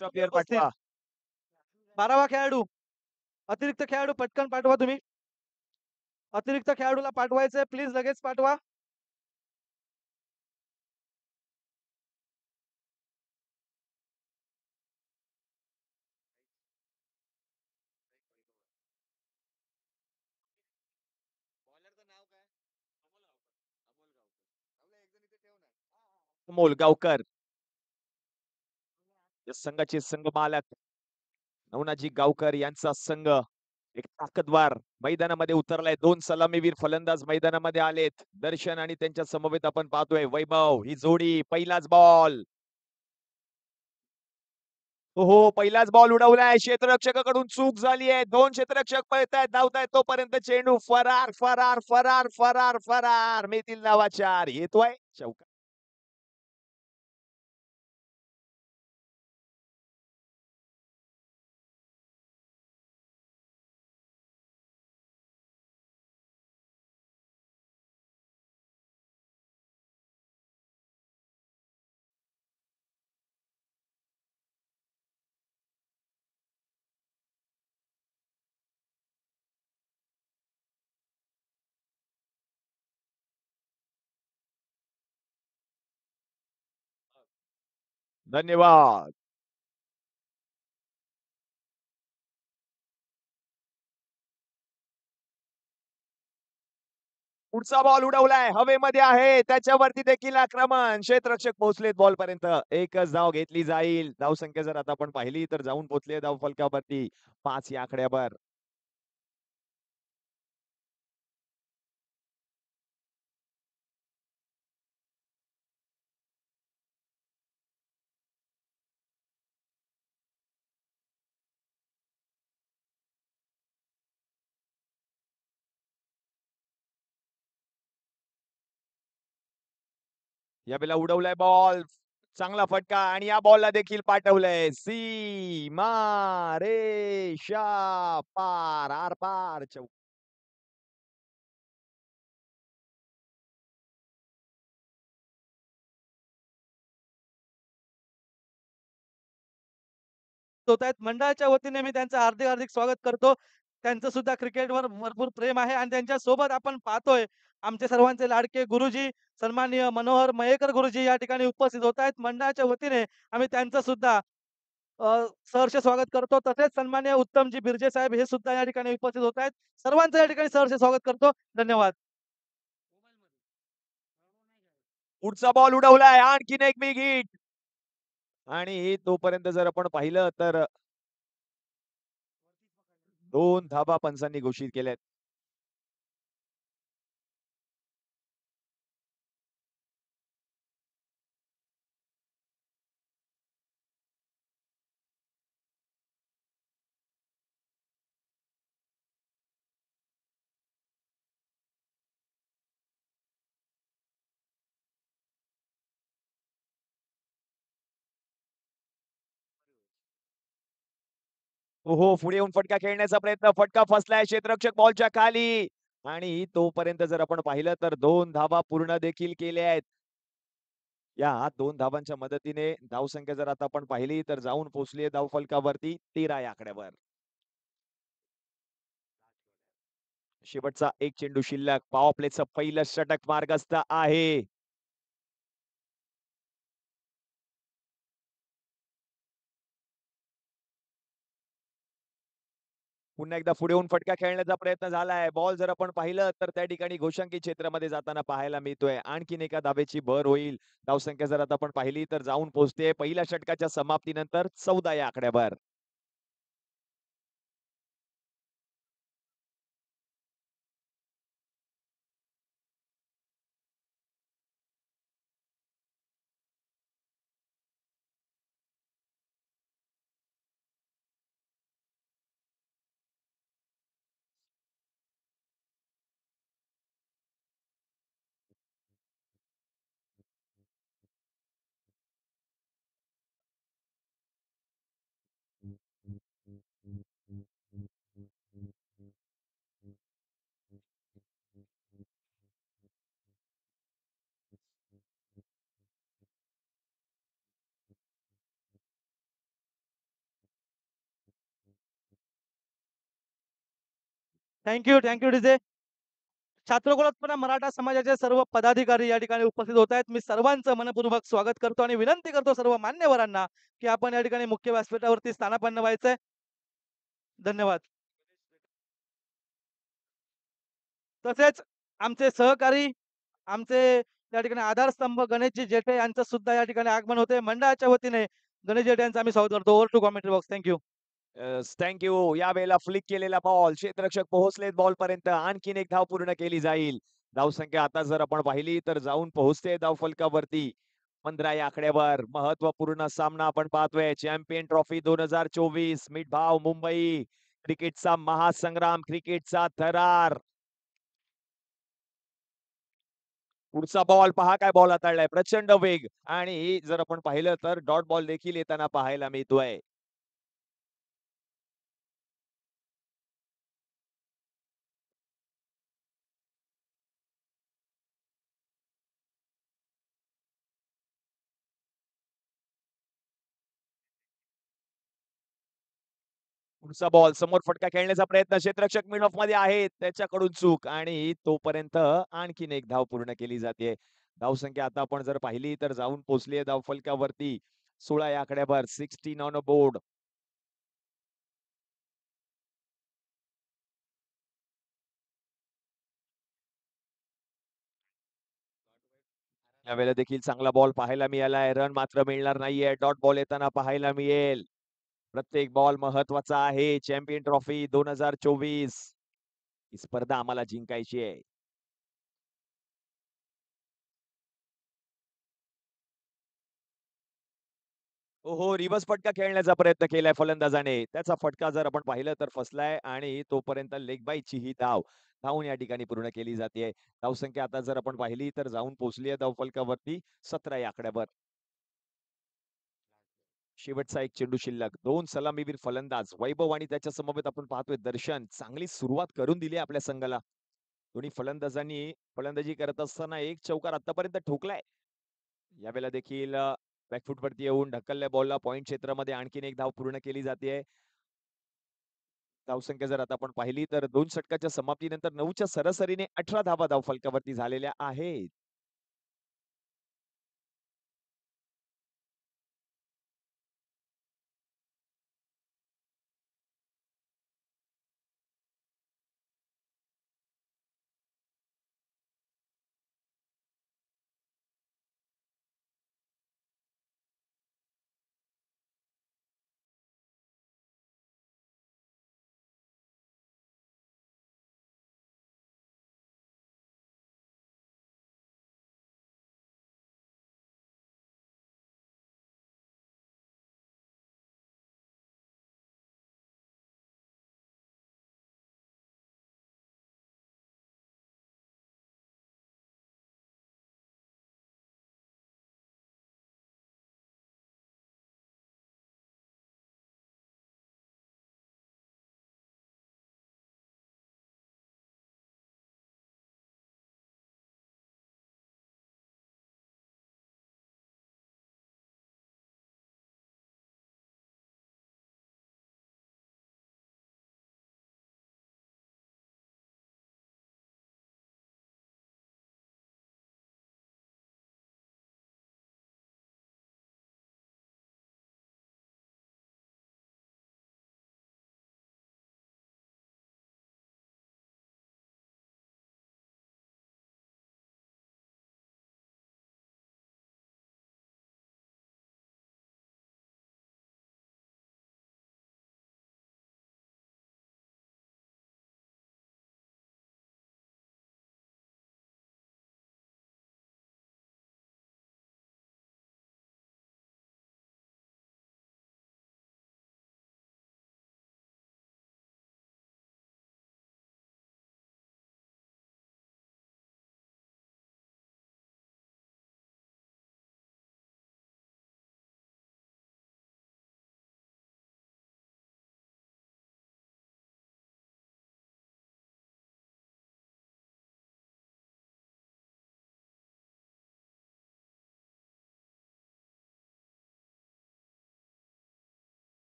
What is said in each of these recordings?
Extra player उपस्थित पाठवा. 12वा खेळाडू, अतिरिक्त खेळाडू पटकन पाठवा तुम्ही. अतिरिक्त खेळाडूला पाठवायचंय, प्लीज लगेच पाठवा. मोलगावकर या संघाचे संघ मालक नवनाजी गावकर यांचा संघ एक ताकदवार मैदानामध्ये उतरलाय. 2 सलामीवीर फलंदाज मैदानामध्ये आलेत. दर्शन आणि त्यांच्या समवेत आपण पाहतोय वैभव ही जोडी. पहिलाच बॉल. हो, पहिलाच बॉल उडवलाय. क्षेत्ररक्षकाकडून चूक झाली आहे. 2 क्षेत्ररक्षक पळतायत, धावतायत. तोपर्यंत चेंडू फरार, फरार, फरार, फरार, फरार. मिळतील धावा 4. येतोय चौका. धन्यवाद. पुढचा बॉल उडवलाय. हवेमध्ये आहे. त्याच्यावरती देखील आक्रमण. क्षेत्ररक्षक पोहोचलेत बॉल पर्यंत. एकच धाव घेतली जाईल. धावसंख्या जर आता आपण पाहिली तर जाऊन पोहोचले धाव फलकावरती 5 या आकड्यावर. यावेळेला उडवलाय बॉल. चांगला फटका आणि या बॉलला देखील पाठवलंय. सीमा रेषा पार, आर-पार. होत आहेत. मंडळाच्या वतीने मी त्यांचं हार्दिक हार्दिक स्वागत करतो. त्यांचं सुद्धा क्रिकेटवर भरपूर प्रेम आहे आणि त्यांच्या सोबत आपण पाहतोय आमचे सर्वांचे लाडके गुरुजी सन्माननीय मनोहर मयेकर गुरुजी या ठिकाणी उपस्थित होत आहेत. मंडळाच्या वतीने आम्ही त्यांचं सुद्धा सहर्ष स्वागत करतो. तसेच सन्माननीय उत्तमजी बिर्जे साहेब हे सुद्धा या ठिकाणी उपस्थित होत आहेत. सर्वांचं या ठिकाणी सहर्ष स्वागत करतो. धन्यवाद. पुढचा बॉल उडवलाय. आणखीन एक बिग हिट. आणि तोपर्यंत जर आपण पाहिलं तर 2 धाबा पंचांनी घोषित केल्यात. हो, पुढे येऊन फटका खेळण्याचा प्रयत्न. फटका फसलाय. क्षेत्ररक्षक बॉलच्या खाली. आणि तोपर्यंत जर आपण पाहिलं तर 2 धाबा पूर्ण देखील केल्या आहेत. या 2 धावांच्या मदतीने धावसंख्या जर आता आपण पाहिली तर जाऊन पोहोचली आहे धावफलकावरती 13 या आकड्यावर. शेवटचा एक चेंडू शिल्लक. पॉवर प्लेचं पहिलं षटक मार्गस्थ आहे. पुन्हा एकदा पुढे येऊन फटका खेळण्याचा प्रयत्न झालाय. बॉल जर आपण पाहिलं तर त्या ठिकाणी घोषांकी क्षेत्रामध्ये जाताना पाहायला मिळतोय. आणखीन एका धावेची भर होईल. धावसंख्या जर आता आपण पाहिली तर जाऊन पोहोचते पहिल्या षटकाच्या समाप्तीनंतर 14 या आकड्यावर. Thank you, thank you DJ. छात्रकुलोत्पन्न मराठा समाजाचे सर्व पदाधिकारी या ठिकाणी उपस्थित होत आहेत. मी सर्वांचं मनःपूर्वक स्वागत करतो आणि विनंती करतो सर्व मान्यवरांना, की आपण या ठिकाणी मुख्य व्यासपीठावरती स्थानापन्न व्हायचंय. धन्यवाद. तसेच आमचे सहकारी, आमचे या ठिकाणी आधारस्तंभ गणेशजी जेठे यांचं सुद्धा या ठिकाणी आगमन होते. मंडळाच्या वतीने गणेश जेठे यांचं आम्ही स्वागत करतो. Over to commentary box. Thank you. Thank you. यावेळेला फ्लिक केलेला बॉल क्षेत्ररक्षक पोहोचलेत बॉल पर्यंत आणखीन एक धाव पूर्ण केली जाईल. धावसंख्या आता जर आपण पाहिली तर जाऊन पोहोचते धावफलकावरती 15 या आकड्यावर. महत्वपूर्ण सामना आपण पाहतोय. चॅम्पियन ट्रॉफी 2024 मिठभाव मुंबई. क्रिकेटचा महासंग्राम, क्रिकेटचा थरार. पुढचा बॉल पहा काय बॉल हाताळलाय. प्रचंड वेग आणि जर आपण पाहिलं तर डॉट बॉल देखील येताना पाहायला मिळतोय. पुढचा बॉल समोर फटका खेळण्याचा प्रयत्न क्षेत्ररक्षक मिड ऑफ मध्ये आहे त्याच्याकडून चूक आणि तोपर्यंत आणखीन एक धाव पूर्ण केली जाते. धावसंख्या आता आपण जर पाहिली तर जाऊन पोहोचली आहे धावफलकावरती 16 या आकड्यावर 16 ऑन अ बोर्ड. यावेळेला देखील चांगला बॉल पाहायला मिळालाय. रन मात्र मिळणार नाहीये. डॉट बॉल येताना पाहायला मिळेल. प्रत्येक बॉल महत्वाचा आहे. चॅम्पियन ट्रॉफी 2024 ही स्पर्धा आम्हाला जिंकायची आहे. हो, रिव्हर्स फटका खेळण्याचा प्रयत्न केलाय फलंदाजाने. त्याचा फटका जर आपण पाहिलं तर फसलाय आणि तोपर्यंत लेग बायची ही धाव धावून या ठिकाणी पूर्ण केली जाते. धावसंख्या आता जर आपण पाहिली तर जाऊन पोहोचली आहे धावफलकावरती 17 या आकड्यावर. शेवटचा एक चेंडू शिल्लक. 2 सलामीवीर फलंदाज वैभव आणि त्याच्या समवेत आपण पाहतोय दर्शन. चांगली सुरुवात करून दिली आपल्या संघाला. दोन्ही फलंदाजांनी फलंदाजी करत असताना एक चौकार आतापर्यंत ठोकलाय. यावेळेला देखील बॅकफूट वरती येऊन ढकलल्या बॉलला पॉइंट क्षेत्रामध्ये आणखीन एक धाव पूर्ण केली जाते. धावसंख्या जर आता आपण पाहिली तर 2 षटकाच्या समाप्तीनंतर 9च्या सरासरीने 18 धावा धावफलकावरती झालेल्या आहेत.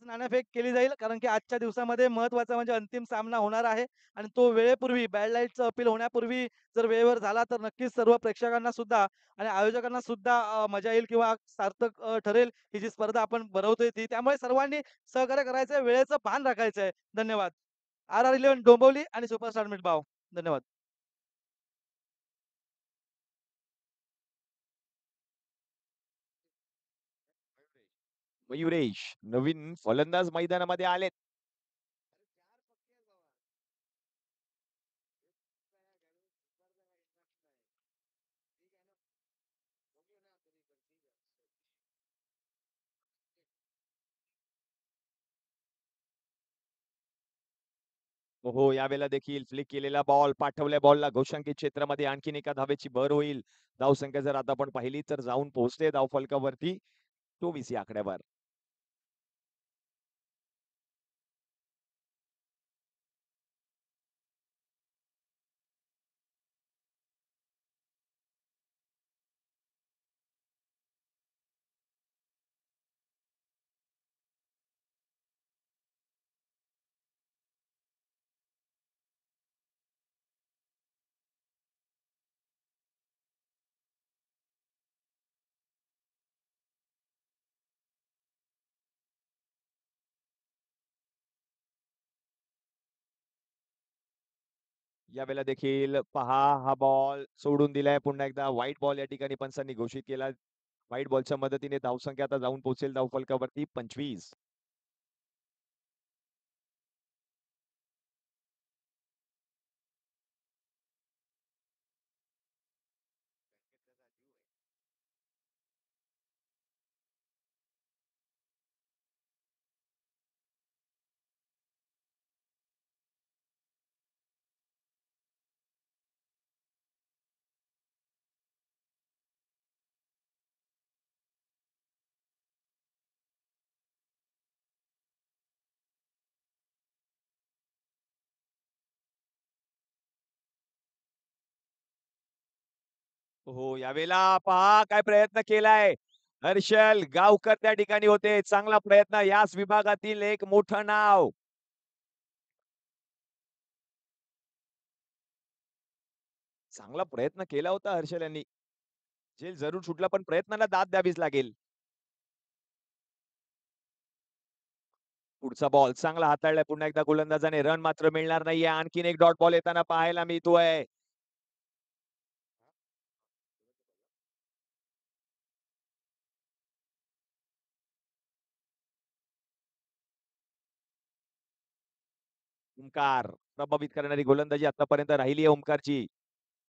नाणेफेक केली जाईल कारण की आजच्या दिवसामध्ये महत्त्वाचा म्हणजे अंतिम सामना होणार आहे आणि तो वेळेपूर्वी बॅड लाईटचं अपील होण्यापूर्वी जर वेळेवर झाला तर नक्कीच सर्व प्रेक्षकांना सुद्धा आणि आयोजकांना सुद्धा मजा येईल किंवा सार्थक ठरेल ही जी स्पर्धा आपण भरवतोय ती. त्यामुळे सर्वांनी सहकार्य करायचंय, वेळेचं भान राखायचंय. धन्यवाद. RR11 डोंबिवली आणि सुपरस्टार मिटबाव. धन्यवाद. मयुरेश नवीन फलंदाज मैदानामध्ये आलेत. हो, यावेळेला देखील फ्लिक केलेला बॉल, पाठवल्या बॉलला घोषांकित क्षेत्रामध्ये आणखीन एका धावेची भर होईल. धावसंख्या जर आता आपण पाहिली तर जाऊन पोहोचते धावफलकावरती 24 या आकड्यावर. यावेळेला देखील पहा हा बॉल सोडून दिलाय. पुन्हा एकदा व्हाईट बॉल या ठिकाणी पंचांनी घोषित केला. व्हाईट बॉलच्या मदतीने धावसंख्या आता जाऊन पोहोचेल धावफलकावरती 25. हो, यावेळेला पहा काय प्रयत्न केलाय. हर्षल गावकर त्या ठिकाणी होते. चांगला प्रयत्न याच विभागातील एक मोठं नाव. चांगला प्रयत्न केला होता हर्षल यांनी. झेल जरूर सुटला पण प्रयत्नाला दाद द्यावीच लागेल. पुढचा बॉल चांगला हाताळलाय पुन्हा एकदा गोलंदाजाने. रन मात्र मिळणार नाहीये. आणखीन एक डॉट बॉल येताना पाहायला मिळतोय. ओमकार प्रभावित करणारी गोलंदाजी आतापर्यंत राहिली आहे ओमकारची.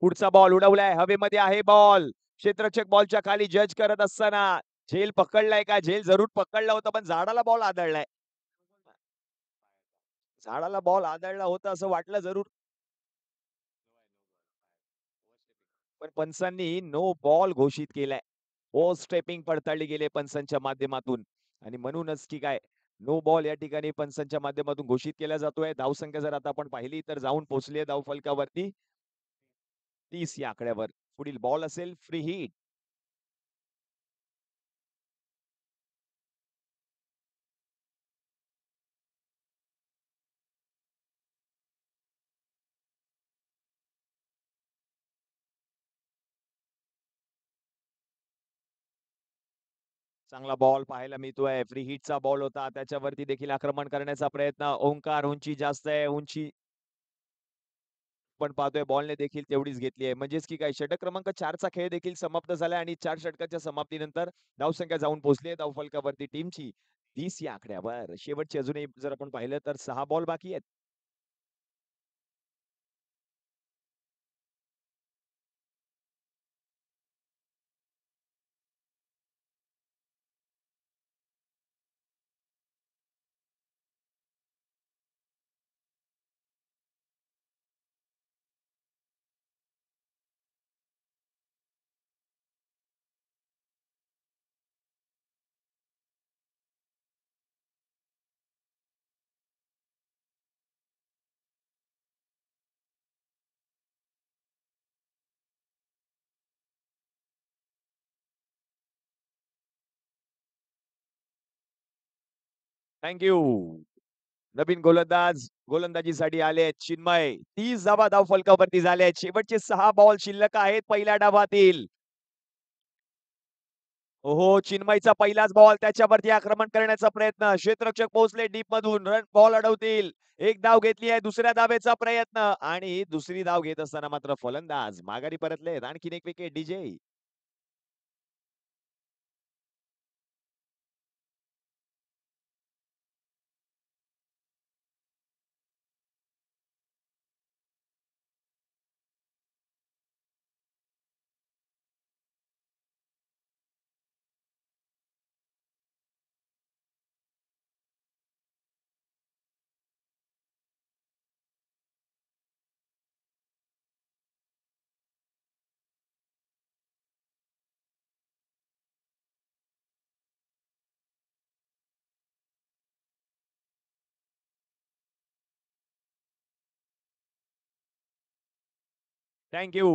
पुढचा बॉल उडवलाय हवेमध्ये आहे बॉल. क्षेत्ररक्षक बॉलच्या खाली जज करत असताना झेल पकडलाय का? झेल जरूर पकडला होता पण झाडाला बॉल आदळलाय. झाडाला बॉल आदळला होता असं वाटलं जरूर. पण पंचांनी नो बॉल घोषित केलाय. ओव्हर स्टेपिंग पडताळली गेले पंचांच्या माध्यमातून आणि म्हणूनच की काय नो बॉल या ठिकाणी पंचांच्या माध्यमातून घोषित केला जातोय. धावसंख्या जर आता आपण पाहिली तर जाऊन पोहोचली आहे धावफलकावरती 30 या आकड्यावर. पुढील बॉल असेल फ्री हिट. चांगला बॉल पाहायला मिळतोय. फ्री हिटचा बॉल होता. त्याच्यावरती देखील आक्रमण करण्याचा प्रयत्न. ओंकार उंची जास्त आहे. उंची पण पाहतोय बॉलने देखील तेवढीच घेतली आहे. म्हणजेच की काय षटक क्रमांक 4चा खेळ देखील समाप्त झालाय आणि 4 षटकाच्या समाप्तीनंतर धावसंख्या जाऊन पोहोचली आहे धावफलकावरती टीमची 30 या आकड्यावर. शेवटची अजूनही जर आपण पाहिलं तर 6 बॉल बाकी आहेत. Thank you. नवीन गोलंदाज गोलंदाजीसाठी आले चिन्मय. 30 धावा धावफलकावरती झाल्या. शेवटचे 6 बॉल शिल्लक आहेत पहिल्या डावातील. हो, चिन्मयचा पहिलाच बॉल त्याच्यावरती आक्रमण करण्याचा प्रयत्न. क्षेत्ररक्षक पोहोचले डीप मधून रन बॉल अडवतील. एक धाव घेतली आहे. दुसऱ्या धावेचा प्रयत्न आणि दुसरी धाव घेत असताना मात्र फलंदाज माघारी परतलेत. आणखीन एक विकेट डीजे. Thank you.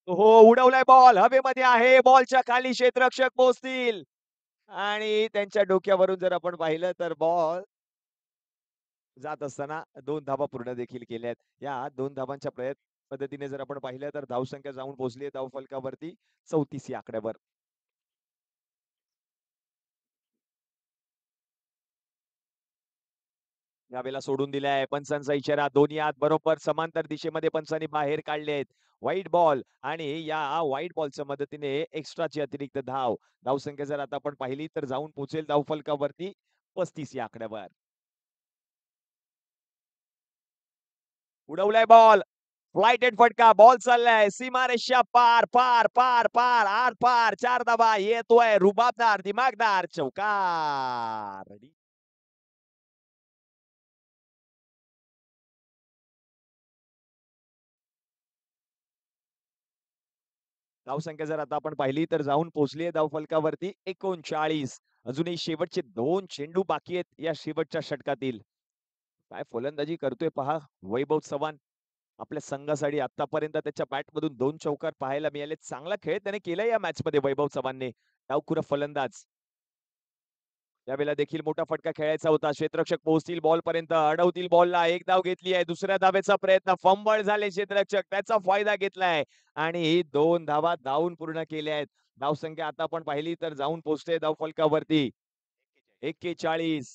हो, उडवलाय बॉल. हवेमध्ये आहे. बॉलच्या खाली क्षेत्ररक्षक पोहोचतील आणि त्यांच्या डोक्यावरून जर आपण पाहिलं तर बॉल जात असताना 2 धावा पूर्ण देखील केल्यात. या 2 धावांच्या पद्धतीने जर आपण पाहिलं तर धावसंख्या जाऊन पोहोचली आहे धावफलकावरती 34 या आकड्यावर. यावेळेला सोडून दिलाय. पंचांचा इशारा दोन्ही हात बरोबर समांतर दिशेमध्ये पंचांनी बाहेर काढलेत. व्हाईट बॉल आणि या व्हाईट बॉलच्या मदतीने एक्स्ट्राची अतिरिक्त धाव. धावसंख्या जर आता आपण पाहिली तर जाऊन पोहोचेल धावफलकावरती 35 या आकड्यावर. उडवलाय बॉल. फ्लाइटेड फटका. बॉल चाललाय सीमारेषा पार, पार, पार, पार, आर पार. 4 धावा येतोय रुबाबदार, दिमागदार चौकार. धावसंख्या जर आता आपण पाहिली तर जाऊन पोहोचली आहे धावफलकावरती 39. अजूनही शेवटचे 2 चेंडू बाकी आहेत या शेवटच्या षटकातील. काय फलंदाजी करतोय पहा वैभव चव्हाण. आपल्या संघासाठी आतापर्यंत त्याच्या बॅटमधून 2 चौकार पाहायला मिळाले. चांगला खेळ त्याने केला या मॅचमध्ये वैभव चव्हाणने. डावखुरा फलंदाज. यावेळेला देखील मोठा फटका खेळायचा होता. क्षेत्ररक्षक पोहोचतील बॉल पर्यंत अडवतील बॉलला. एक धाव घेतली आहे. दुसऱ्या धावेचा प्रयत्न फंबळ झाले क्षेत्ररक्षक. त्याचा फायदा घेतलाय आणि 2 धावा धावून पूर्ण केल्या आहेत. धावसंख्या आता आपण पाहिली तर जाऊन पोहोचते धावफलकावरती 41.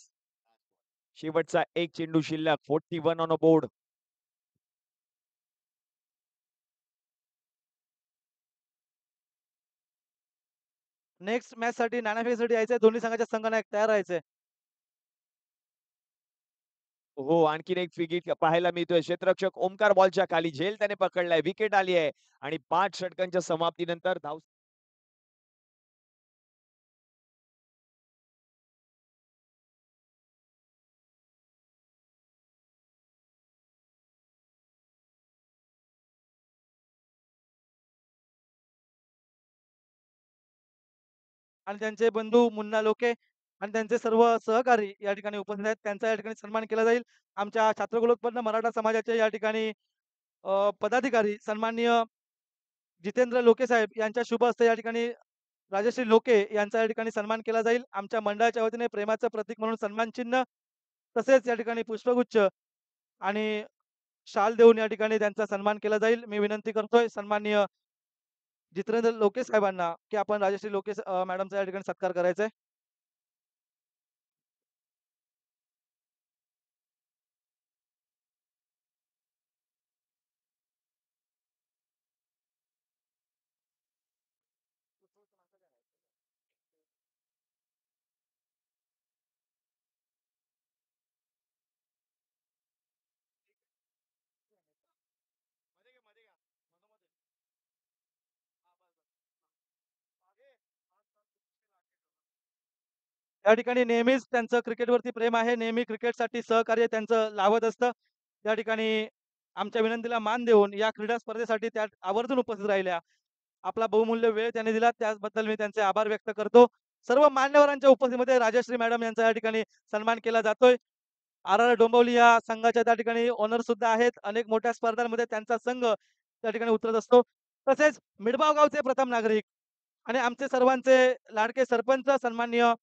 शेवटचा एक चेंडू शिल्लक 41 ऑन अ बोर्ड. नेक्स्ट मॅचसाठी नाणेफेकीसाठी यायचंय. दोन्ही संघाच्या संघांना तयार राहायचंय. हो, आणखीन एक विकेट पाहायला मिळतोय. क्षेत्ररक्षक ओमकार बॉलच्या खाली झेल त्याने पकडलाय. विकेट आली आहे आणि 5 षटकांच्या समाप्तीनंतर धाव आणि त्यांचे बंधू मुन्ना लोके आणि त्यांचे सर्व सहकारी या ठिकाणी उपस्थित आहेत. त्यांचा या ठिकाणी सन्मान केला जाईल. आमच्या छात्रकुलोत्पन्न मराठा समाजाचे या ठिकाणी पदाधिकारी सन्माननीय जितेंद्र लोके साहेब यांच्या शुभ हस्ते या ठिकाणी राजश्री लोके यांचा या ठिकाणी सन्मान केला जाईल. आमच्या मंडळाच्या वतीने प्रेमाचं प्रतीक म्हणून सन्मान चिन्ह तसेच या ठिकाणी पुष्पगुच्छ आणि शाल देऊन या ठिकाणी त्यांचा सन्मान केला जाईल. मी विनंती करतोय सन्माननीय जितेंद्र लोके साहेबांना, की आपण राजश्री लोके मॅडमचा या ठिकाणी सत्कार करायचा आहे. त्या ठिकाणी नेहमीच त्यांचं क्रिकेटवरती प्रेम आहे. नेहमी क्रिकेटसाठी सहकार्य त्यांचं लाभत असतं. त्या ठिकाणी आमच्या विनंतीला मान देऊन या क्रीडा स्पर्धेसाठी त्या आवर्जून उपस्थित राहिल्या. आपला बहुमूल्य वेळ त्यांनी दिला त्याबद्दल मी त्यांचे आभार व्यक्त करतो. सर्व मान्यवरांच्या उपस्थितीमध्ये राजश्री मॅडम यांचा या ठिकाणी सन्मान केला जातोय. आर.आर. डोंबिवली या संघाच्या त्या ठिकाणी ओनर सुद्धा आहेत. अनेक मोठ्या स्पर्धांमध्ये त्यांचा संघ त्या ठिकाणी उतरत असतो. तसेच मिडबाव गावचे प्रथम नागरिक आणि आमचे सर्वांचे लाडके सरपंच सन्माननीय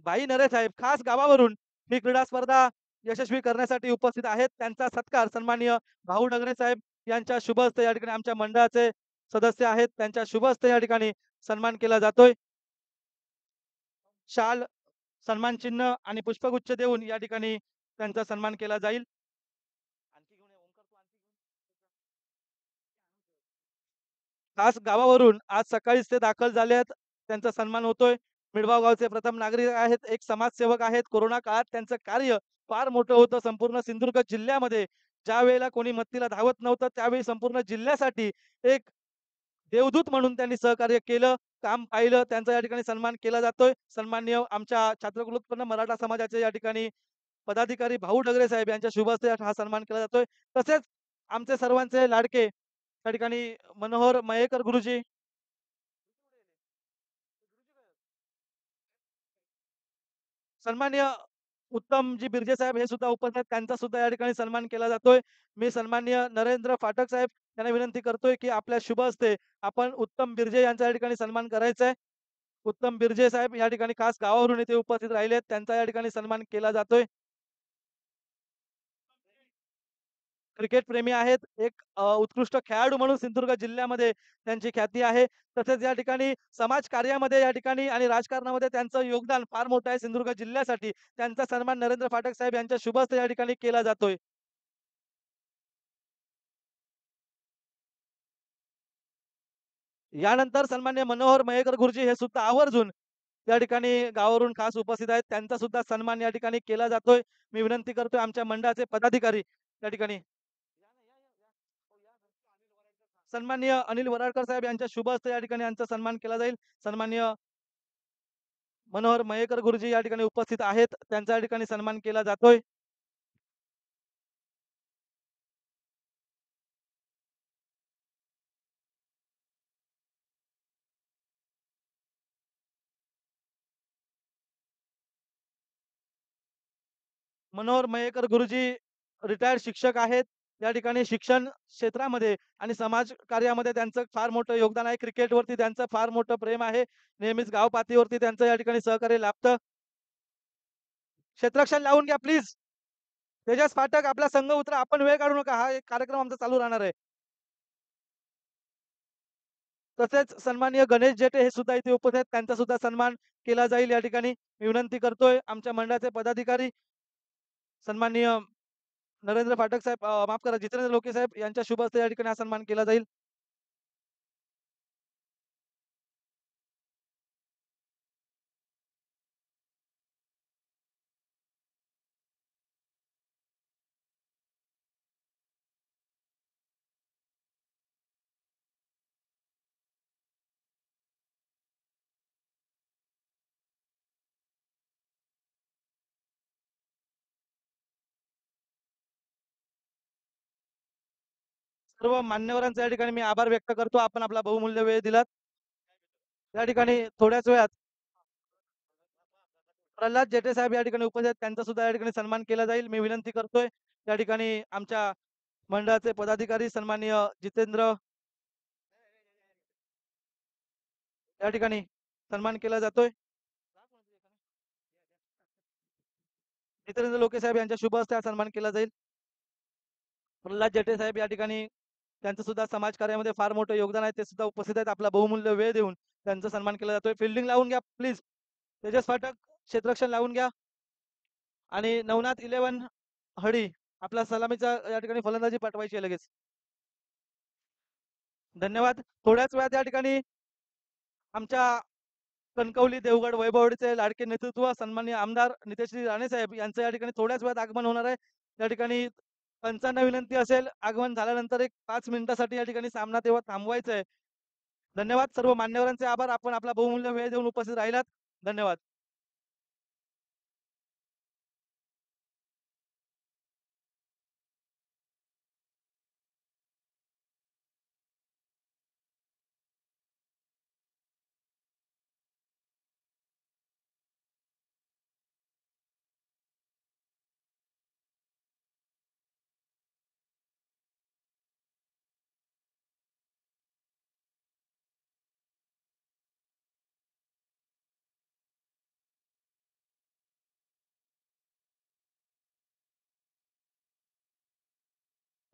भाई नरे साहेब खास गावावरून ही क्रीडा स्पर्धा यशस्वी करण्यासाठी उपस्थित आहेत. त्यांचा सत्कार सन्माननीय भाऊ डगरे साहेब यांच्या शुभ हस्ते या ठिकाणी आमच्या मंडळाचे सदस्य आहेत. त्यांच्या शुभ हस्ते या ठिकाणी सन्मान केला जातोय. शाल, सन्मान चिन्ह आणि पुष्पगुच्छ देऊन या ठिकाणी त्यांचा सन्मान केला जाईल. आणखी घेऊन ये, ओंकार तू आणखी घेऊन खास गावावरून आज सकाळीच ते दाखल झाले आहेत. त्यांचा सन्मान होतोय. मिडगाव गावचे प्रथम नागरिक आहेत. एक समाजसेवक आहेत. कोरोना काळात त्यांचं कार्य फार मोठं होतं. संपूर्ण सिंधुदुर्ग जिल्ह्यामध्ये ज्यावेळेला कोणी मदतीला धावत नव्हतं, त्यावेळी संपूर्ण जिल्ह्यासाठी एक देवदूत म्हणून त्यांनी सहकार्य केलं, काम पाहिलं. त्यांचा या ठिकाणी सन्मान केला जातोय. सन्माननीय आमच्या छात्रकुलोत्पन्न मराठा समाजाचे या ठिकाणी पदाधिकारी भाऊ डगरे साहेब यांच्या शुभ हस्ते हा सन्मान केला जातोय. तसेच आमचे सर्वांचे लाडके त्या ठिकाणी मनोहर मयेकर गुरुजी सन्माननीय उत्तमजी बिर्जे साहेब हे सुद्धा उपस्थित आहेत. त्यांचा सुद्धा या ठिकाणी सन्मान केला जातोय. मी सन्माननीय नरेंद्र फाटक साहेब यांना विनंती करतोय, की आपल्या शुभ हस्ते आपण उत्तम बिर्जे यांचा या ठिकाणी सन्मान करायचा आहे. उत्तम बिर्जे साहेब या ठिकाणी खास गावावरून इथे उपस्थित राहिले आहेत. त्यांचा या ठिकाणी सन्मान केला जातोय. क्रिकेट प्रेमी आहेत. एक उत्कृष्ट खेळाडू म्हणून सिंधुदुर्ग जिल्ह्यामध्ये त्यांची ख्याती आहे. तसेच या ठिकाणी समाज कार्यामध्ये या ठिकाणी आणि राजकारणामध्ये त्यांचं योगदान फार मोठं आहे सिंधुदुर्ग जिल्ह्यासाठी. त्यांचा सन्मान नरेंद्र फाटक साहेब यांच्या शुभ हस्ते या ठिकाणी केला जातोय. यानंतर सन्मान्य मनोहर मयेकर गुरुजी हे सुद्धा आवर्जून या ठिकाणी गावावरून खास उपस्थित आहेत. त्यांचा सुद्धा सन्मान या ठिकाणी केला जातोय. मी विनंती करतोय आमच्या मंडळाचे पदाधिकारी त्या ठिकाणी सन्माननीय अनिल वराडकर साहेब यांच्या शुभ हस्ते या ठिकाणी यांचा सन्मान केला जाईल. सन्माननीय मनोहर मयेकर गुरुजी या ठिकाणी उपस्थित आहेत. त्यांचा या ठिकाणी सन्मान केला जातोय. मनोहर मयेकर गुरुजी रिटायर्ड शिक्षक आहेत. या ठिकाणी शिक्षण क्षेत्रामध्ये आणि समाज कार्यामध्ये त्यांचं फार मोठं योगदान आहे. क्रिकेटवरती त्यांचं फार मोठं प्रेम आहे. नेहमीच गाव पातळीवरती त्यांचं या ठिकाणी सहकार्य लाभतं. क्षेत्ररक्षण लावून घ्या प्लीज. तेजस पाठक आपला संघ उतरा. आपण वेळ काढू नका. हा एक कार्यक्रम आमचा चालू राहणार आहे. तसेच सन्माननीय गणेश जेठे हे सुद्धा इथे उपस्थित आहेत. त्यांचा सुद्धा सन्मान केला जाईल या ठिकाणी. मी विनंती करतोय आमच्या मंडळाचे पदाधिकारी सन्माननीय नरेंद्र फाटक साहेब माफ करा जितेंद्र लोके साहेब यांच्या शुभ हस्ते या ठिकाणी हा सन्मान केला जाईल. सर्व मान्यवरांचा या ठिकाणी मी आभार व्यक्त करतो. आपण आपला बहुमूल्य वेळ दिलात. या ठिकाणी थोड्याच वेळात प्रल्हाद जेठे साहेब या ठिकाणी उपस्थित आहेत. त्यांचा सुद्धा या ठिकाणी सन्मान केला जाईल. मी विनंती करतोय या ठिकाणी आमच्या मंडळाचे पदाधिकारी सन्माननीय जितेंद्र या ठिकाणी सन्मान केला जातोय. जितेंद्र लोके साहेब यांच्या शुभ हस्ते हा सन्मान केला जाईल. प्रल्हाद जेठे साहेब या ठिकाणी त्यांचं सुद्धा समाज कार्यामध्ये फार मोठं योगदान आहे. ते सुद्धा उपस्थित आहेत. आपला बहुमूल्य वेळ देऊन त्यांचा सन्मान केला जातोय. फिल्डिंग लावून घ्या प्लीज. तेजस फाटक क्षेत्ररक्षण लावून घ्या आणि नवनाथ 11 हडी आपला सलामीचा या ठिकाणी फलंदाजी पाठवायची आहे लगेच. धन्यवाद. थोड्याच वेळात या ठिकाणी आमच्या कणकवली देवगड वैभववाडीचे लाडके नेतृत्व सन्माननीय आमदार नितेशजी राणे साहेब यांचं या ठिकाणी थोड्याच वेळात आगमन होणार आहे. या ठिकाणी पंचांना विनंती असेल आगमन झाल्यानंतर एक 5 मिनिटासाठी या ठिकाणी सामना तेव्हा थांबवायचा आहे. धन्यवाद. सर्व मान्यवरांचे आभार. आपण आपला बहुमूल्य वेळ देऊन उपस्थित राहिलात. धन्यवाद.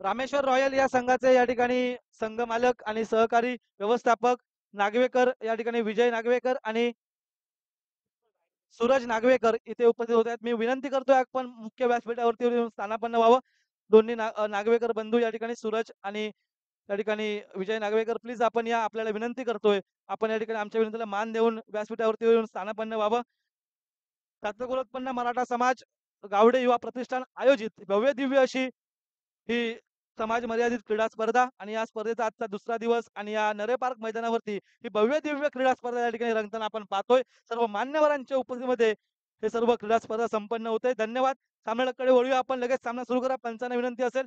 रामेश्वर रॉयल या संघाचे या ठिकाणी संघ मालक आणि सहकारी व्यवस्थापक नागवेकर या ठिकाणी विजय नागवेकर आणि सूरज नागवेकर इथे उपस्थित होत आहेत. मी विनंती करतोय आपण मुख्य व्यासपीठावरती येऊन स्थानापन्न व्हावं. दोन्ही नागवेकर बंधू या ठिकाणी सूरज आणि त्या ठिकाणी विजय नागवेकर प्लीज आपण या आपल्याला विनंती करतोय. आपण या ठिकाणी आमच्या विनंतीला मान देऊन व्यासपीठावरती येऊन स्थानापन्न व्हावं. तत्वगुणोत्पन्न मराठा समाज गावडे युवा प्रतिष्ठान आयोजित भव्य दिव्य अशी ही समाज मर्यादित क्रीडा स्पर्धा आणि या स्पर्धेचा आजचा दुसरा दिवस आणि या नरे पार्क मैदानावरती ही भव्य दिव्य क्रीडा स्पर्धा या ठिकाणी रंगताना आपण पाहतोय. सर्व मान्यवरांच्या उपस्थितीमध्ये हे सर्व क्रीडा स्पर्धा संपन्न होते. धन्यवाद. सामन्याकडे वळूया आपण लगेच सामना सुरू करा. पंचांना विनंती असेल.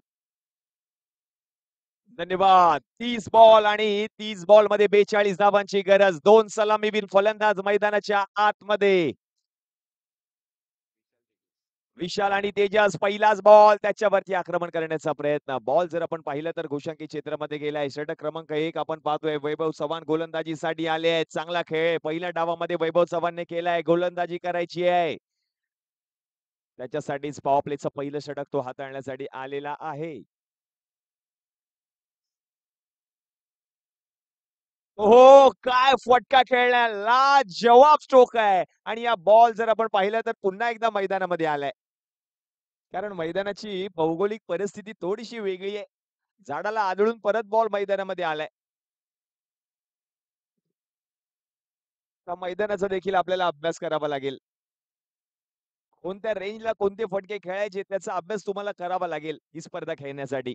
धन्यवाद. 30 बॉल आणि 30 बॉल मध्ये 42 धावांची गरज. 2 सलामीवीर फलंदाज मैदानाच्या आतमध्ये. विशाल आणि तेजस पहिलाच बॉल त्याच्यावरती आक्रमण करण्याचा प्रयत्न. बॉल जर आपण पाहिलं तर घोषांकी क्षेत्रामध्ये गेलाय. षटक क्रमांक 1 आपण पाहतोय. वैभव चव्हाण गोलंदाजीसाठी आले आहेत. चांगला खेळ पहिल्या डावामध्ये वैभव चव्हाणने केलाय. गोलंदाजी करायची आहे. त्याच्यासाठीच पॉवर प्लेचं पहिलं षटक तो हाताळण्यासाठी आलेला आहे. हो, काय फटका खेळला. लाजवाब स्ट्रोक आहे आणि या बॉल जर आपण पाहिलं तर पुन्हा एकदा मैदानामध्ये आलाय. कारण मैदानाची भौगोलिक परिस्थिती थोडीशी वेगळी आहे. झाडाला आदळून परत बॉल मैदानामध्ये आलाय. त्या मैदानाचा देखील आपल्याला अभ्यास करावा लागेल. कोणत्या रेंजला कोणते फटके खेळायचे त्याचा अभ्यास तुम्हाला करावा लागेल ही स्पर्धा खेळण्यासाठी.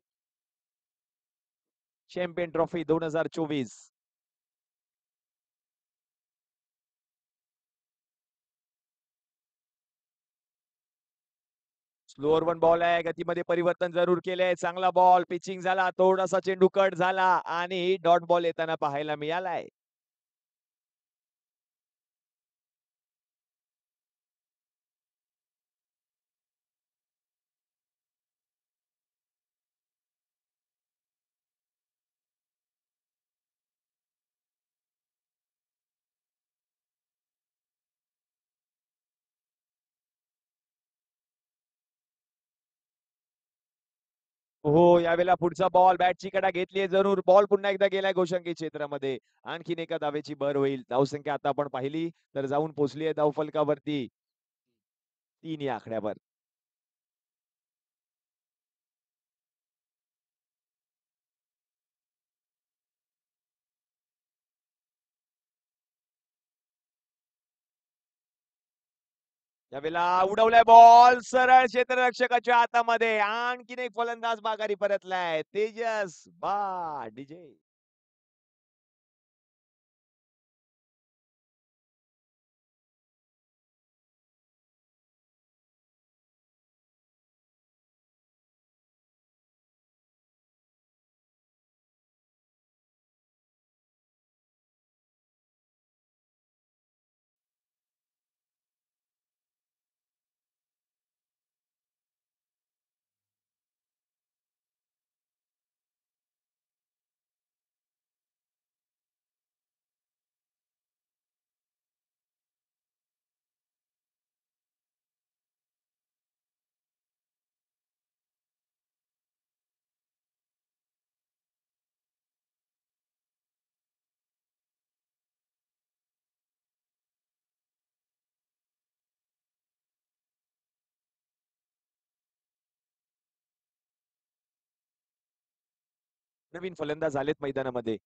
Champion trophy 2024. Slower one ball आहे. गतीमध्ये परिवर्तन जरूर केलंय. चांगला बॉल पिचिंग झाला. थोडासा चेंडू कट झाला आणि डॉट बॉल येताना पाहायला मिळालाय. हो, यावेळेला पुढचा बॉल बॅटची कडा घेतलीये जरूर. बॉल पुन्हा एकदा गेलाय गोशंकी क्षेत्रामध्ये. आणखीन एका धावेची भर होईल. धावसंख्या आता आपण पाहिली तर जाऊन पोहोचली आहे धावफलकावरती 3 या आकड्यावर. यावेळेला उडवलाय बॉल सरळ क्षेत्ररक्षकाच्या हातामध्ये. आणखीन एक फलंदाज माघारी परतलाय. तेजस बा डीजे. नवीन फलंदाज आलेत मैदानामध्ये.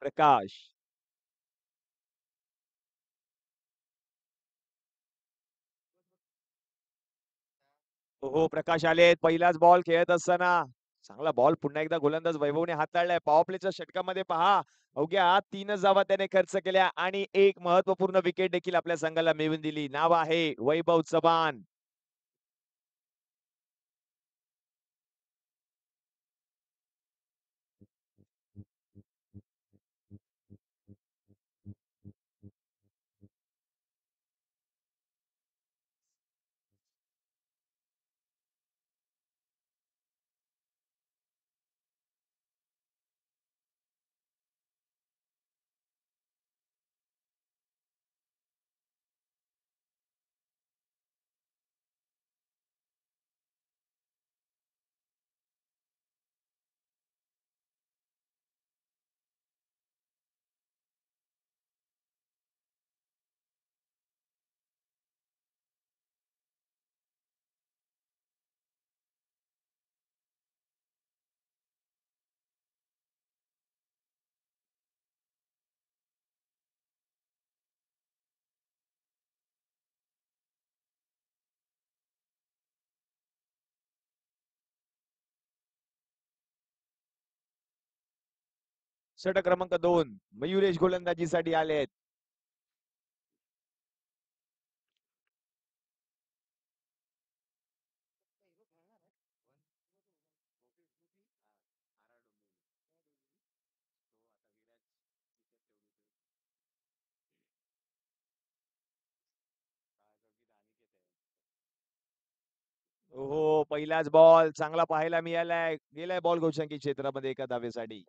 प्रकाश. हो, प्रकाश आलेत. पहिलाच बॉल खेळत असताना चांगला बॉल पुन्हा एकदा गोलंदाज वैभवने हाताळलाय. पॉवर प्लेच्या षटकामध्ये पहा अवघ्या 3 धावा त्याने खर्च केल्या आणि एक महत्वपूर्ण विकेट देखील आपल्या संघाला मिळवून दिली. नाव आहे वैभव चव्हाण. षटक क्रमांक 2 मयुरेश गोलंदाजीसाठी आलेत. हो, पहिलाच बॉल चांगला पाहायला मिळालाय. गेलाय बॉल गोलशंकी क्षेत्रामध्ये एका धावेसाठी.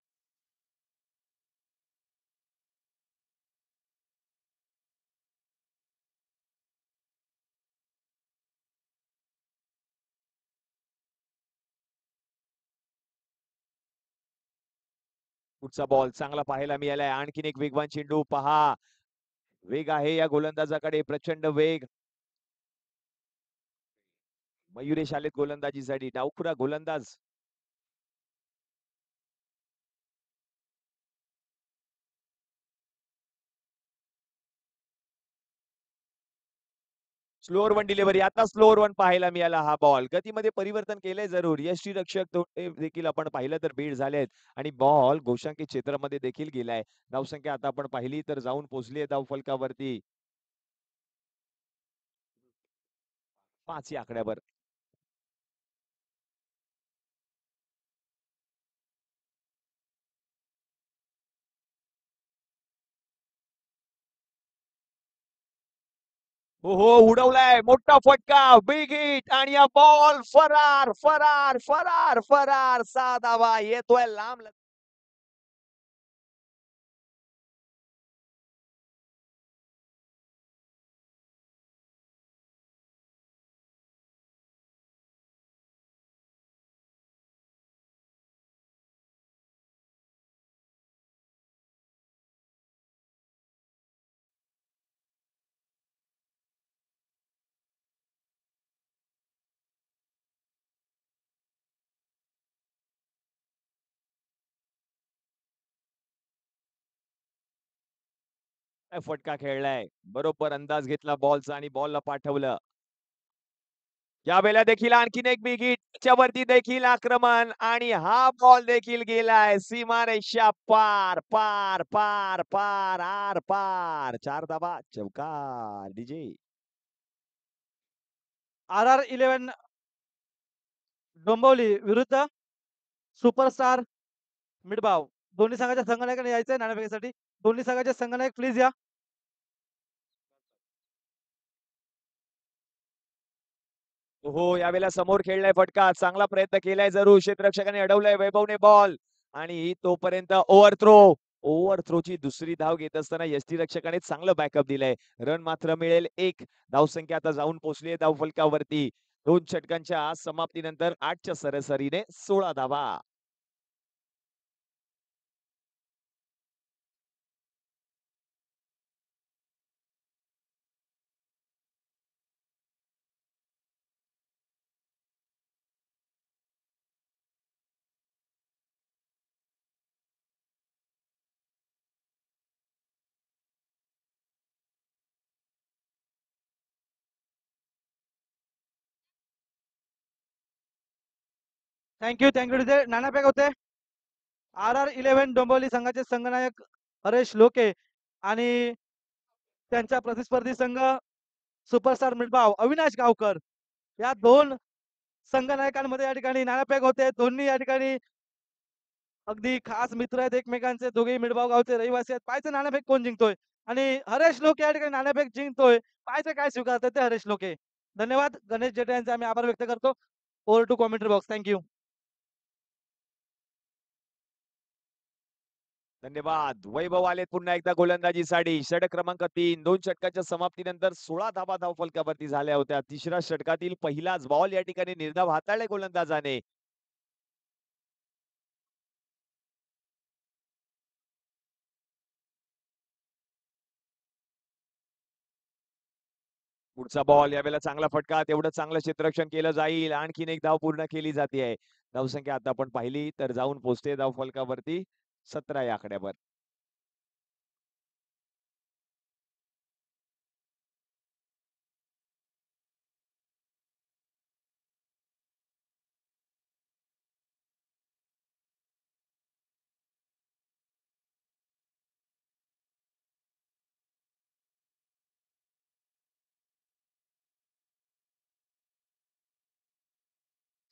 पुढचा बॉल चांगला पाहायला मिळालाय. आणखीन एक वेगवान चेंडू पहा. वेग आहे या गोलंदाजाकडे, प्रचंड वेग. मयुरेश आलेत गोलंदाजीसाठी. डावखुरा गोलंदाज. Slower one delivery. आता स्लोअर वन पाहायला मिळाला हा बॉल. गतीमध्ये परिवर्तन केलंय जरूर. यष्टीरक्षक देखील आपण पाहिलं तर बीड झालेत आणि बॉल गोशांकी क्षेत्रामध्ये देखील गेलाय. धावसंख्या आता आपण पाहिली तर जाऊन पोहोचली आहे धावफलकावरती 5 या आकड्यावर. हो हो, उडवलाय मोठा फटका. बिग हिट आणि या बॉल फरार फरार फरार फरार. 6 धावा येतोय लांब. फटका खेळलाय. बरोबर अंदाज घेतला बॉलचा आणि बॉलला पाठवलं. यावेळेला देखील आणखीन एक बिग हिट. त्याच्यावरती देखील आक्रमण आणि हा बॉल देखील गेलाय सीमारेषा पार पार पार पार आर पार. 4 धावा चौकार. डीजे RR11 डोंबिवली विरुद्ध सुपरस्टार मिडबाव. दोन्ही संघाच्या संघनायकाने यायचंय नाणेफेकीसाठी. दोन्ही संघाचे संघनायक प्लीज या. हो, यावेळेला समोर खेळलाय फटका. चांगला प्रयत्न केलाय जरूर. क्षेत्ररक्षकाने अडवलाय वैभवने बॉल आणि तोपर्यंत ओव्हर थ्रो. ओव्हर थ्रोची दुसरी धाव घेत असताना यष्टीरक्षकाने चांगलं बॅकअप दिलंय. रन मात्र मिळेल 1. धावसंख्या आता जाऊन पोहोचली आहे धावफलकावरती. 2 षटकांच्या समाप्तीनंतर 8च्या सरासरीने 16 धावा. थँक्यू थँक्यू तिथे नाणेफेक होते. RR11 डोंबिवली संघाचे संघनायक हरेश लोके आणि त्यांचा प्रतिस्पर्धी संघ सुपरस्टार मिडबाव अविनाश गावकर. या दोन संघनायकांमध्ये या ठिकाणी नाणेफेक होते. दोन्ही या ठिकाणी अगदी खास मित्र आहेत एकमेकांचे. दोघेही मिडबाव गावचे रहिवासी आहेत. पाहायचं नाणेफेक कोण जिंकतोय आणि हरेश लोके या ठिकाणी नाणेफेक जिंकतोय. पाहायचं काय स्वीकारतात ते हरेश लोके. धन्यवाद. गणेश जेठे यांचे आम्ही आभार व्यक्त करतो. Over to commentary box. Thank you. धन्यवाद. वैभव आलेत पुन्हा एकदा गोलंदाजीसाठी. षटक क्रमांक 3. 2 षटकाच्या समाप्तीनंतर 16 धावा धावफलकावरती झाल्या होत्या. तिसऱ्या षटकातील पहिलाच बॉल या ठिकाणी निर्धाव हाताळले गोलंदाजाने. पुढचा बॉल यावेळेला चांगला फटका. तेवढं चांगलं क्षेत्ररक्षण केलं जाईल. आणखीन एक धाव पूर्ण केली जाते. धावसंख्या आता आपण पाहिली तर जाऊन पोहोचते धावफलकावरती 17 या आकड्यावर.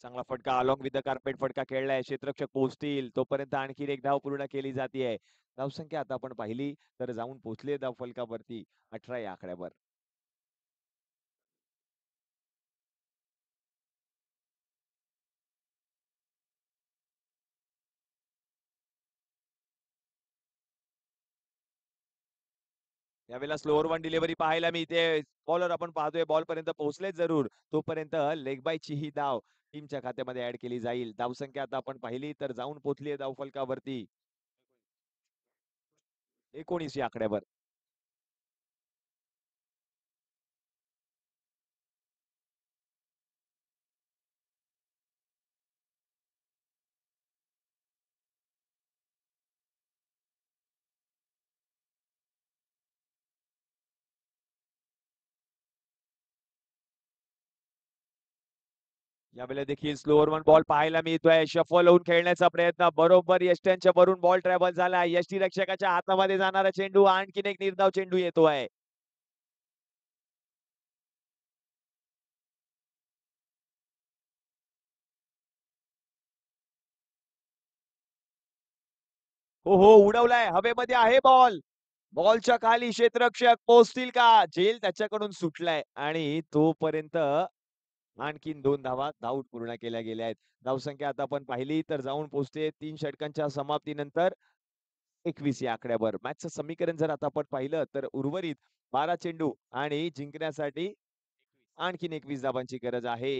चांगला फटका अलॉंग विथ द कार्पेट फटका खेळलाय. क्षेत्ररक्षक पोहोचतील तोपर्यंत आणखीन एक धाव पूर्ण केली जाते. धावसंख्या आता आपण पाहिली तर जाऊन पोहोचले धाव फलकावरती 18 या आकड्यावर. यावेळेला स्लोअर वन डिलिव्हरी पाहायला मिळते. बॉलर आपण पाहतोय बॉल पर्यंत पोहोचले जरूर. तोपर्यंत लेग बायची ही धाव टीमच्या खात्यामध्ये ऍड केली जाईल. धावसंख्या आता आपण पाहिली तर जाऊन पोहोचली धाव फलकावरती 19 या आकड्यावर. यावेळेला देखील स्लोअर वन बॉल पाहायला मिळतोय. शफल होऊन खेळण्याचा प्रयत्न बरोबर यष्ट्यांच्या वरून बॉल ट्रॅव्हल झाला. यष्टी रक्षकाच्या हातामध्ये जाणारा चेंडू आणखीन एक निर्धाव चेंडू येतोय. हो उडवलाय हवेमध्ये आहे बॉल. बॉलच्या खाली क्षेत्ररक्षक पोहोचतील का? झेल त्याच्याकडून सुटलाय आणि तोपर्यंत आणखीन 2 धावा धावून पूर्ण केल्या गेल्या आहेत. धावसंख्या आता आपण पाहिली तर जाऊन पोहोचते 3 षटकांच्या समाप्तीनंतर 21 या आकड्यावर. मॅचचं समीकरण जर आता आपण पाहिलं तर उर्वरित 12 चेंडू आणि जिंकण्यासाठी आणखीन 21 धावांची गरज आहे.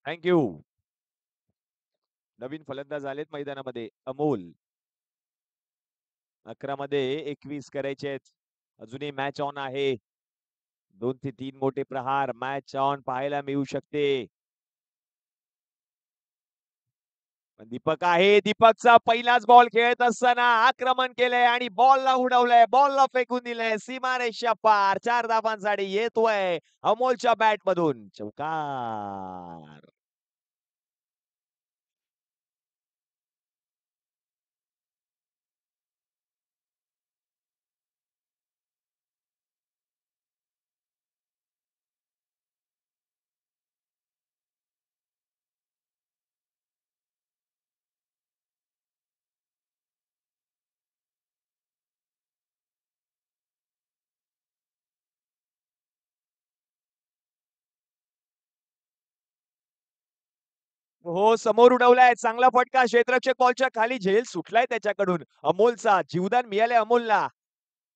थँक्यू. नवीन फलंदाज आलेत मैदानामध्ये अमोल. 11 मध्ये 21 करायचे आहेत. अजूनही मॅच ऑन आहे. 2 ते 3 मोठे प्रहार मॅच ऑन पाहायला मिळू शकते. दीपक आहे. दीपकचा पहिलाच बॉल खेळत असताना आक्रमण केलंय आणि बॉलला उडवलंय. बॉलला फेकून दिलंय. सीमारेषा पार 4 धावांसाठी येतोय अमोलच्या बॅट मधून चौकार. हो, समोर उडवलाय. चांगला फटका. क्षेत्ररक्षक बॉलच्या खाली झेल सुटलाय त्याच्याकडून. अमोलचा जीवदान मिळालंय अमोलला.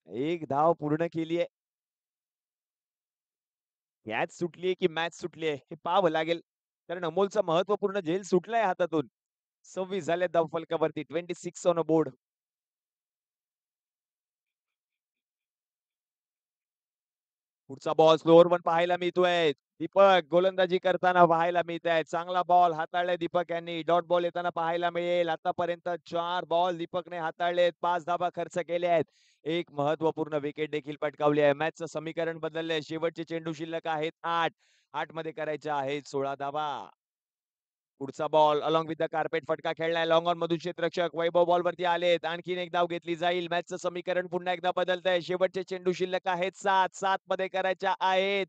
एक धाव पूर्ण केली आहे. कॅच सुटली की मॅच सुटली हे पाहावं लागेल. कारण अमोलचा महत्त्वपूर्ण झेल सुटलाय हातातून. 26 झाले धावफलकावरती. 26 ऑन अ बोर्ड. पुढचा बॉल स्लोअर पण पाहायला मिळतोय. दीपक गोलंदाजी करताना पाहायला मिळत आहे. चांगला बॉल हाताळलाय दीपक यांनी. डॉट बॉल येताना पाहायला मिळेल. आतापर्यंत 4 बॉल दीपकने हाताळलेत. 5 धाबा खर्च केले आहेत. एक महत्वपूर्ण विकेट देखील पटकावली आहे. मॅचचं समीकरण बदललंय. शेवटचे चेंडू शिल्लक आहेत 8. 8 मध्ये करायच्या आहेत 16 धाबा. पुढचा ball along with the carpet फटका खेळलाय. लॉंग ऑन मधून क्षेत्ररक्षक वैभव बॉल वरती आलेत. आणखीन एक धाव घेतली जाईल. मॅचचं समीकरण पुन्हा एकदा बदलतंय. शेवटचे चेंडू शिल्लक आहेत 7. 7 मध्ये करायच्या आहेत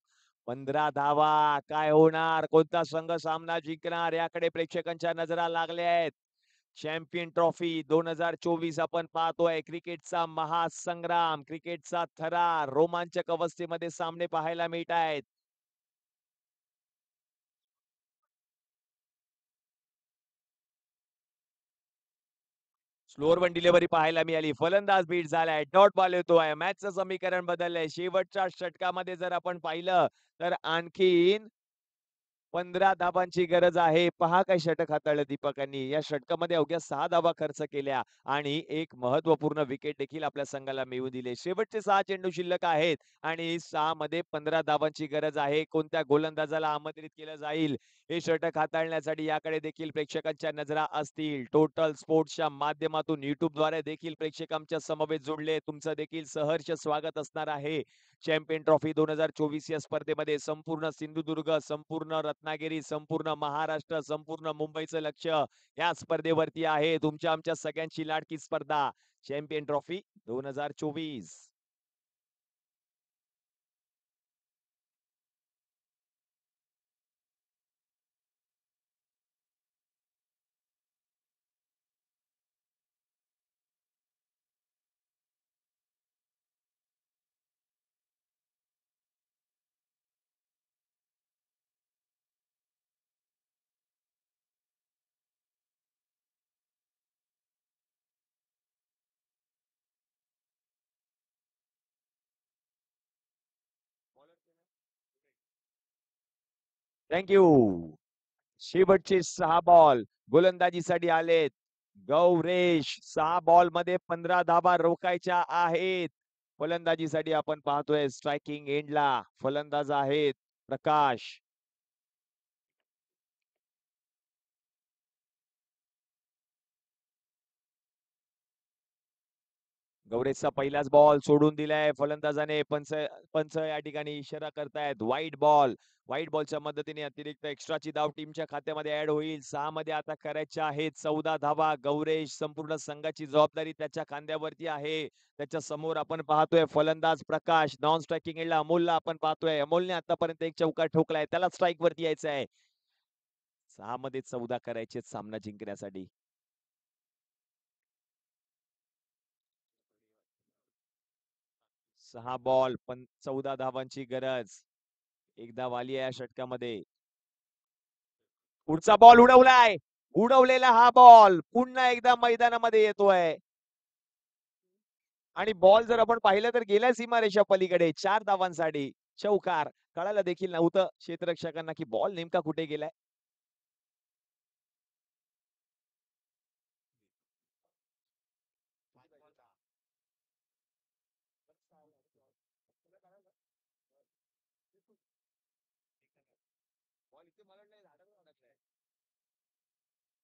15 धावा. काय होणार? कोणता संघ सामना जिंकणार? याकडे प्रेक्षकांच्या नजरा लागल्या आहेत. चॅम्पियन ट्रॉफी 2024 आपण पाहतोय. क्रिकेटचा महासंग्राम, क्रिकेटचा थरार, रोमांचक अवस्थेमध्ये सामने पाहायला मिळत आहेत. स्लोअर वन डिलिव्हरी पाहायला मिळाली. फलंदाज बीट झालाय. डॉट बॉल येतोय. मॅचचं समीकरण बदललंय. शेवटच्या षटकामध्ये जर आपण पाहिलं तर आणखीन 15 धाबांची गरज आहे. पहा काय षटक हाताळलं दीपकांनी. या षटकामध्ये अवघ्या 6 धाबा खर्च केल्या आणि एक महत्वपूर्ण विकेट देखील आपल्या संघाला मिळवून दिले. शेवटचे 6 चेंडू शिल्लक आहेत आणि 6 मध्ये 15 धाबांची गरज आहे. कोणत्या गोलंदाजाला आमंत्रित केलं जाईल हे षटक हाताळण्यासाठी याकडे देखील प्रेक्षकांच्या नजरा असतील. टोटल स्पोर्ट्सच्या माध्यमातून युट्यूबद्वारे देखील प्रेक्षक आमच्या समवेत जोडले. तुमचं देखील सहर्ष स्वागत असणार आहे. चॅम्पियन ट्रॉफी 2024 या स्पर्धेमध्ये संपूर्ण सिंधुदुर्ग, संपूर्ण रत्नागिरी, संपूर्ण महाराष्ट्र, संपूर्ण मुंबईचं लक्ष या स्पर्धेवरती आहे. तुमच्या आमच्या सगळ्यांची लाडकी स्पर्धा चॅम्पियन ट्रॉफी 2024. थँक्यू. शेवटचे 6 बॉल गोलंदाजीसाठी आलेत. गौरेश 6 बॉल मध्ये 15 धाबा रोखायच्या आहेत. फलंदाजीसाठी आपण पाहतोय स्ट्रायकिंग एंडला फलंदाज आहेत प्रकाश. गौरेशचा पहिलाच बॉल सोडून दिलाय फलंदाजाने. पंच पंच या ठिकाणी इशारा करतायत वाईट बॉल. वाईट बॉलच्या मदतीने अतिरिक्त एक्स्ट्राची धाव टीमच्या खात्यामध्ये ऍड होईल. 6 मध्ये आता करायच्या आहेत 14 धावा. गौरेश संपूर्ण संघाची जबाबदारी त्याच्या खांद्यावरती आहे. त्याच्या समोर आपण पाहतोय फलंदाज प्रकाश. नॉन स्ट्रायकिंग एंडला अमोलला आपण पाहतोय. अमोलने आतापर्यंत एक चौकार ठोकलाय. त्याला स्ट्राईक वरती यायचं आहे. 6 मध्ये 14 करायचे सामना जिंकण्यासाठी. 6 बॉल पण 14 धावांची गरज. एकदा वाली या षटकामध्ये. पुढचा बॉल उडवलाय. उडवलेला हा बॉल पुन्हा एकदा मैदानामध्ये येतोय. आणि बॉल जर आपण पाहिलं तर गेल्या सीमारेषा पलीकडे 4 धावांसाठी चौकार. कळायला देखील नव्हतं क्षेत्ररक्षकांना की बॉल नेमका कुठे गेलाय.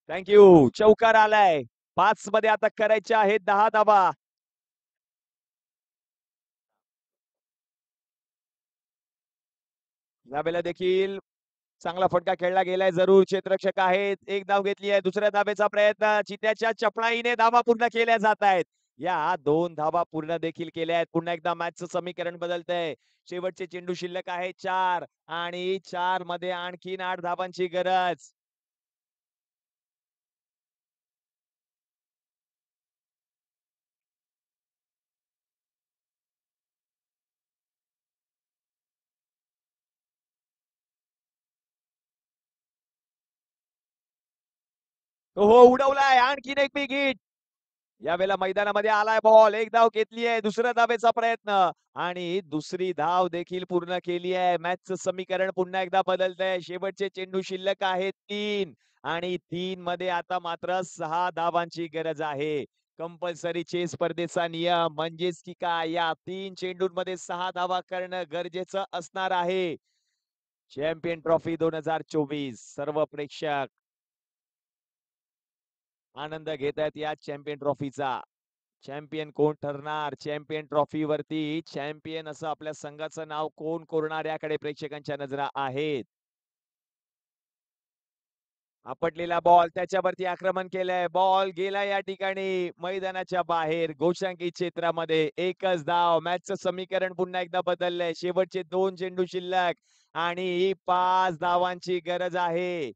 थँक्यू. चौकार आलाय. 5 मध्ये आता करायचे आहेत 10 धावा. यावेळेला देखील चांगला फटका खेळला गेलाय. जरूर क्षेत्ररक्षक आहेत. एक धाव घेतली आहे. दुसऱ्या धावेचा प्रयत्न. चित्याच्या चपळाईने धावा पूर्ण केल्या जात आहेत. या 2 धावा पूर्ण देखील केल्या आहेत. पुन्हा एकदा मॅचचं समीकरण बदलतंय. शेवटचे चेंडू शिल्लक आहेत 4 आणि 4 मध्ये आणखीन 8 धावांची गरज. हो, उडवलाय आणखीन एक बिग हिट. यावेळेला मैदानामध्ये आलाय बॉल. एक धाव घेतली आहे. दुसऱ्या धावेचा प्रयत्न आणि दुसरी धाव देखील पूर्ण केली आहे. मॅचचं समीकरण पुन्हा एकदा बदलतंय. शेवटचे चेंडू शिल्लक आहेत 3 आणि 3 मध्ये आता मात्र 6 धावांची गरज आहे. कंपल्सरी चेस स्पर्धेचा नियम म्हणजेच की काय या 3 चेंडूंमध्ये 6 धावा करणं गरजेचं असणार आहे. चॅम्पियन ट्रॉफी 2024 सर्व प्रेक्षक आनंद घेत आहेत या चॅम्पियन ट्रॉफीचा. चॅम्पियन कोण ठरणार? चॅम्पियन ट्रॉफी वरती चॅम्पियन असं आपल्या संघाचं नाव कोण कोरणार याकडे प्रेक्षकांच्या नजरा आहेत. आपटलेला बॉल त्याच्यावरती आक्रमण केलंय. बॉल गेला या ठिकाणी मैदानाच्या बाहेर गोशांकी क्षेत्रामध्ये. एकच धाव. मॅचचं समीकरण पुन्हा एकदा बदललंय. शेवटचे 2 चेंडू शिल्लक आणि 5 धावांची गरज आहे.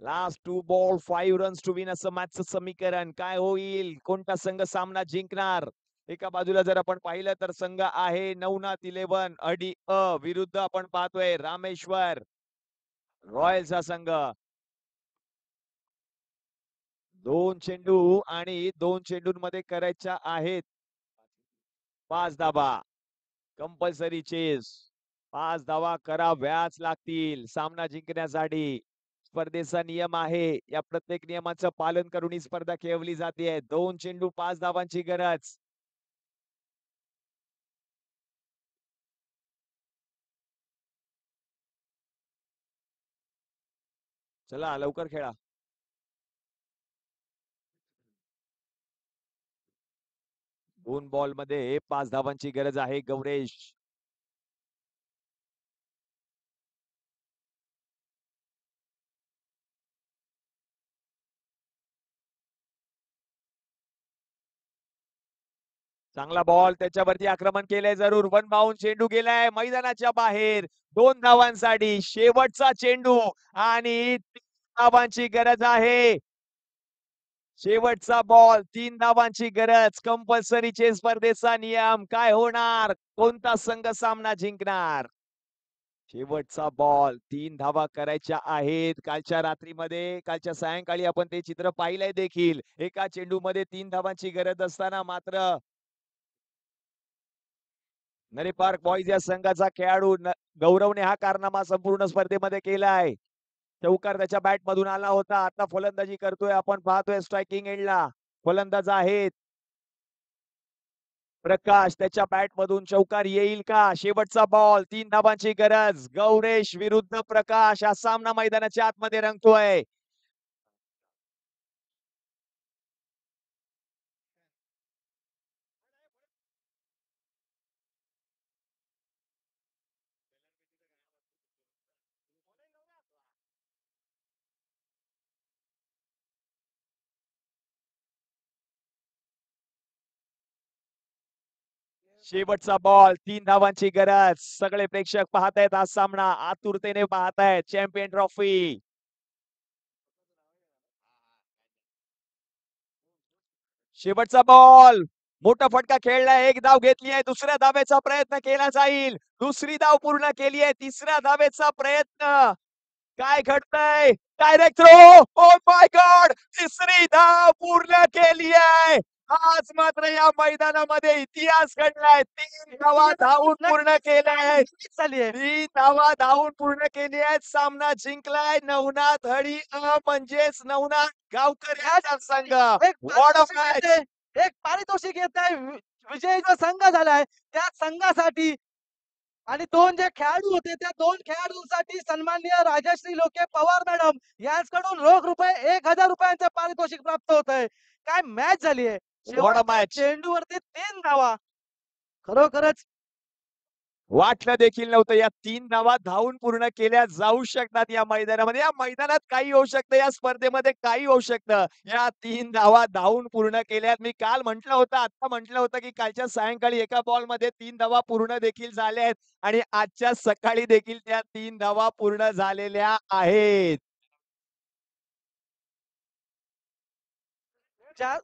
Last 2 ball 5 runs to win असं मॅचचं समीकरण. काय होईल? कोणता संघ सामना जिंकणार? एका बाजूला जर आपण पाहिलं तर संघ आहे नवनाथ 11 अडी विरुद्ध आपण पाहतोय रामेश्वर रॉयल्सचा संघ. 2 चेंडू आणि 2 चेंडूंमध्ये करायच्या आहेत 5 धाबा. Compulsory chess. 5 धावा कराव्याच लागतील सामना जिंकण्यासाठी. स्पर्धेचा नियम आहे. या प्रत्येक नियमाचं पालन करून ही स्पर्धा खेळवली जाते. 2 चेंडू 5 धावांची गरज. चला लवकर खेळा. 2 बॉल मध्ये 5 धावांची गरज आहे गौरेश. चांगला बॉल त्याच्यावरती आक्रमण केलंय जरूर. 1 बाउंड चेंडू गेलाय मैदानाच्या बाहेर. 2 धावांसाठी शेवटचा चेंडू आणि 3 धावांची गरज आहे. शेवटचा बॉल 3 धावांची गरज. कंपल्सरी चेस स्पर्धेचा नियम काय होणार? कोणता संघ सामना जिंकणार? शेवटचा बॉल 3 धावा करायच्या आहेत. कालच्या रात्रीमध्ये कालच्या सायंकाळी आपण ते चित्र पाहिलंय देखील. एका चेंडूमध्ये 3 धावांची गरज असताना मात्र नरी पार्क बॉईज या संघाचा खेळाडू गौरवने हा कारनामा संपूर्ण स्पर्धेमध्ये केलाय. चौकार त्याच्या बॅट मधून आला होता. आता फलंदाजी करतोय आपण पाहतोय स्ट्रायकिंग एंडला. फलंदाज आहेत प्रकाश. त्याच्या बॅट मधून चौकार येईल का? शेवटचा बॉल 3 धावांची गरज. गौरेश विरुद्ध प्रकाश हा सामना मैदानाच्या आतमध्ये रंगतोय. शेवटचा बॉल 3 धावांची गरज. सगळे प्रेक्षक पाहतायत हा सामना आतुरतेने पाहतायत. Champion trophy. शेवटचा बॉल मोठा फटका खेळलाय. एक धाव घेतली आहे. दुसऱ्या धावेचा प्रयत्न केला जाईल. दुसरी धाव पूर्ण केली आहे. तिसऱ्या धावेचा प्रयत्न. काय घडतंय? Direct throw. Oh my god. तिसरी धाव पूर्ण केली आहे. आज मात्र या मैदानामध्ये इतिहास घडलाय. 3 धावा धावून पूर्ण केलाय. चालली 3 धावा धावून पूर्ण केली आहेत. सामना जिंकलाय नवनाथ हळी म्हणजेच नवनाथ गावकर यांचा संघ. एक व्हॉट अ पारितोषिक मॅच. येते. एक पारितोषिक येत आहे. विजयी जो संघ झालाय त्या संघासाठी आणि 2 जे खेळाडू होते त्या 2 खेळाडूंसाठी सन्माननीय राजश्री लोके पवार मॅडम यांच्याकडून रोख रुपये 1000 रुपयांचं पारितोषिक प्राप्त होत आहे. काय मॅच झाली आहे. व्हॉट अ शेवटच्या मॅच. चेंडूवरती 3 धावा. खरोखरच वाटलं देखील नव्हतं या 3 धावा धावून पूर्ण केल्या जाऊ शकतात या मैदानामध्ये. या मैदानात काही होऊ शकतं. या स्पर्धेमध्ये काही होऊ शकतं. या 3 धावा धावून पूर्ण केल्यात. मी काल म्हटलं होतं, आता म्हटलं होतं, की कालच्या सायंकाळी एका बॉलमध्ये 3 धावा पूर्ण देखील झाल्या आहेत आणि आजच्या सकाळी देखील त्या 3 धावा पूर्ण झालेल्या आहेत. ज्या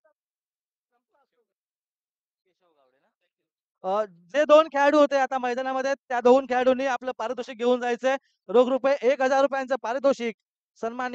जे 2 खेळाडू होते आता मैदानामध्ये त्या 2 खेळाडूंनी आपलं पारितोषिक घेऊन जायचंय. रोख रुपये 1000 रुपयांचं पारितोषिक सन्माननीय